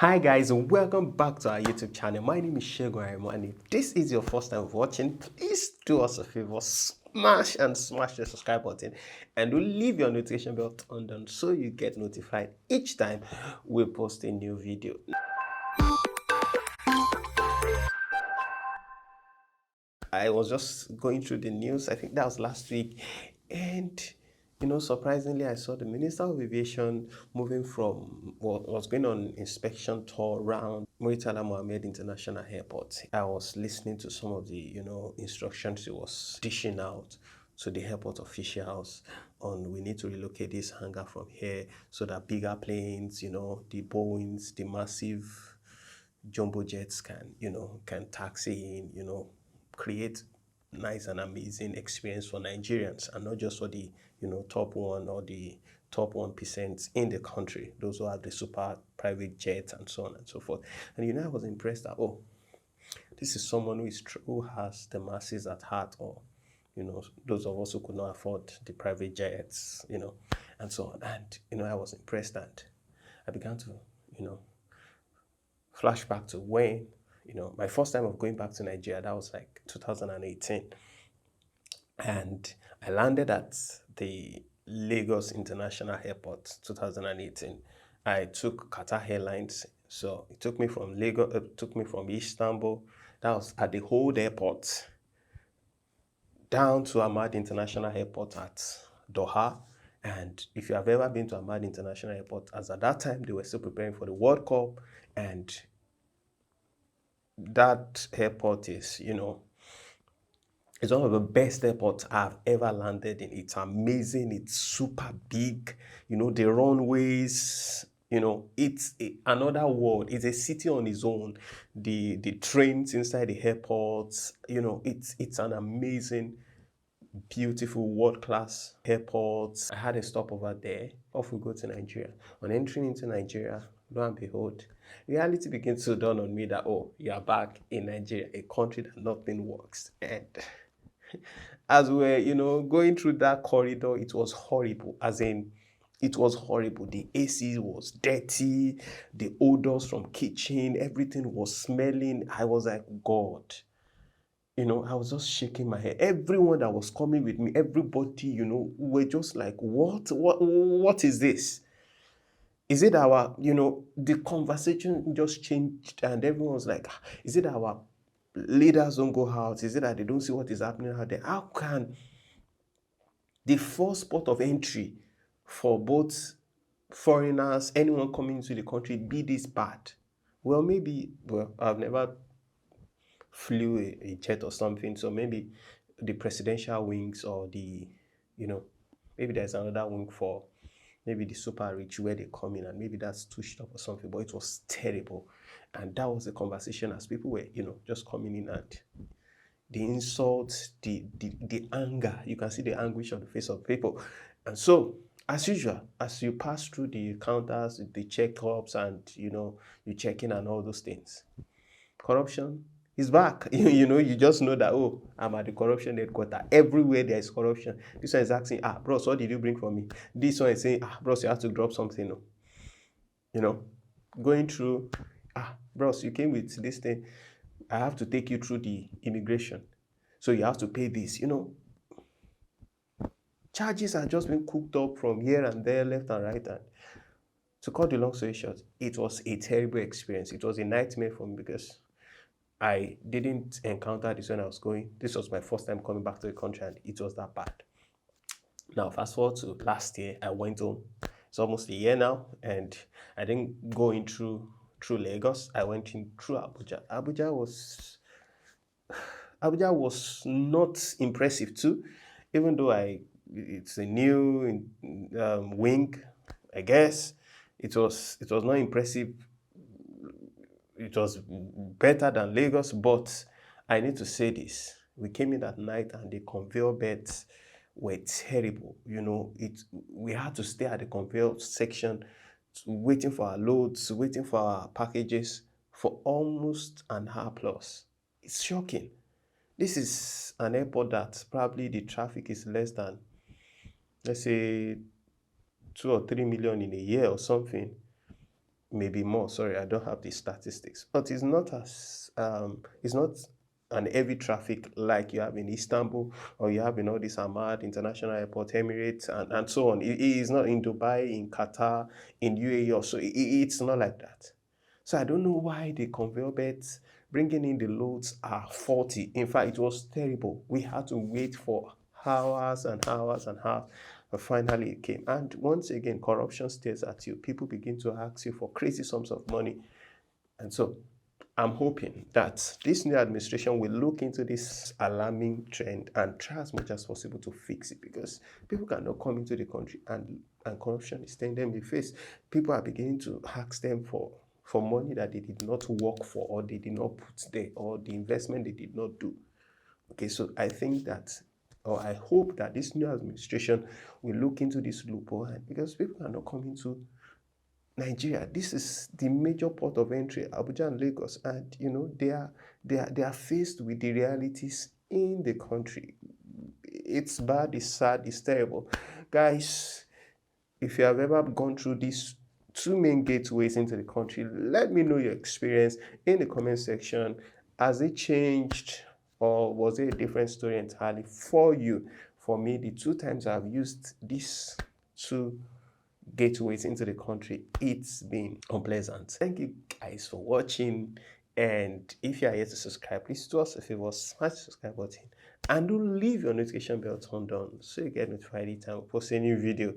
Hi guys, and welcome back to our YouTube channel. My name is Segun Arimo, and if this is your first time watching, please do us a favor, smash the subscribe button and do leave your notification bell turned on so you get notified each time we post a new video. I was just going through the news, I think that was last week, and surprisingly, I saw the Minister of Aviation moving from what was going on inspection tour around Muritala Mohammed International Airport. I was listening to some of the, instructions he was dishing out to the airport officials on we need to relocate this hangar from here so that bigger planes, the Boeings, the massive jumbo jets can taxi in, create nice and amazing experience for Nigerians and not just for the top one or the top 1% in the country, those who have the super private jets and so on and so forth. And I was impressed that this is someone who has the masses at heart, or those of us who could not afford the private jets, and so on. And I was impressed, and I began to flashback to when my first time of going back to Nigeria. That was like 2018, and I landed at the Lagos International Airport 2018. I took Qatar Airlines, so it took me from Lagos, took me from Istanbul. That was at the whole airport down to Ahmad International Airport at Doha. And if you have ever been to Ahmad International Airport, as at that time they were still preparing for the World Cup, and that airport is, it's one of the best airports I've ever landed in. It's amazing. It's super big. The runways, it's another world. It's a city on its own. The trains inside the airports, it's an amazing, beautiful, world-class airport. I had a stopover there. Off we go to Nigeria. On entering into Nigeria, lo and behold, reality begins to dawn on me that, you are back in Nigeria, a country that nothing works. And as we're, going through that corridor, it was horrible. As in, it was horrible. The AC was dirty, the odors from kitchen, everything was smelling. I was like, God. I was just shaking my head. Everyone that was coming with me, everybody, were just like, what is this? Is it the conversation just changed and everyone was like, is it our leaders don't go out? Is it that they don't see what is happening out there? How can the first port of entry for both foreigners, anyone coming into the country, be this bad? Well, I've never flew a jet or something, so maybe the presidential wings or maybe there's another wing for maybe the super rich where they come in and maybe that's touched up or something, but it was terrible. And that was the conversation as people were, just coming in, and the insults, the anger, you can see the anguish on the face of people. And so, as usual, as you pass through the counters, the checkups, and you check in and all those things, corruption is back. You just know that, I'm at the corruption headquarters. Everywhere there is corruption. This one is asking, bros, what did you bring for me? This one is saying, bros, you have to drop something. Going through, bros, you came with this thing. I have to take you through the immigration. So you have to pay this. Charges are just being cooked up from here and there, left and right. And to cut the long story short, it was a terrible experience. It was a nightmare for me because I didn't encounter this when I was going. This was my first time coming back to the country, and it was that bad. Now, fast forward to last year, I went home. It's almost a year now, and I didn't go in through Lagos. I went in through Abuja. Abuja was not impressive too, even though it's a new wing, I guess. It was not impressive. It was better than Lagos, but I need to say this. We came in at night and the conveyor belts were terrible. We had to stay at the conveyor section, waiting for our loads, waiting for our packages for almost an hour plus. It's shocking. This is an airport that probably the traffic is less than, let's say, 2 or 3 million in a year or something. maybe more. Sorry, I don't have the statistics, but it's not an heavy traffic like you have in Istanbul or you have in all this Ahmad International Airport, Emirates, and so on. It is not in Dubai, in Qatar, in UAE, or so. It's not like that. So I don't know why the conveyor belts bringing in the loads are 40. In fact, it was terrible. We had to wait for hours and hours and hours. But finally it came. And once again, corruption stares at you. People begin to ask you for crazy sums of money. And so I'm hoping that this new administration will look into this alarming trend and try as much as possible to fix it, because people cannot come into the country and corruption is staring them in the face. People are beginning to ask them for money that they did not work for, or they did not put there, or the investment they did not do. Okay, so I think that, or I hope that this new administration will look into this loophole, because people cannot come into Nigeria. This is the major port of entry, Abuja and Lagos, and they are faced with the realities in the country. It's bad, it's sad, it's terrible. Guys, if you have ever gone through these two main gateways into the country, let me know your experience in the comment section. Has it changed, or was it a different story entirely for you? For me, the two times I've used these two gateways into the country, it's been unpleasant. Thank you guys for watching, and if you are yet to subscribe, please do us a favor, smash the subscribe button and do leave your notification bell turned on so you get notified anytime we post a new video.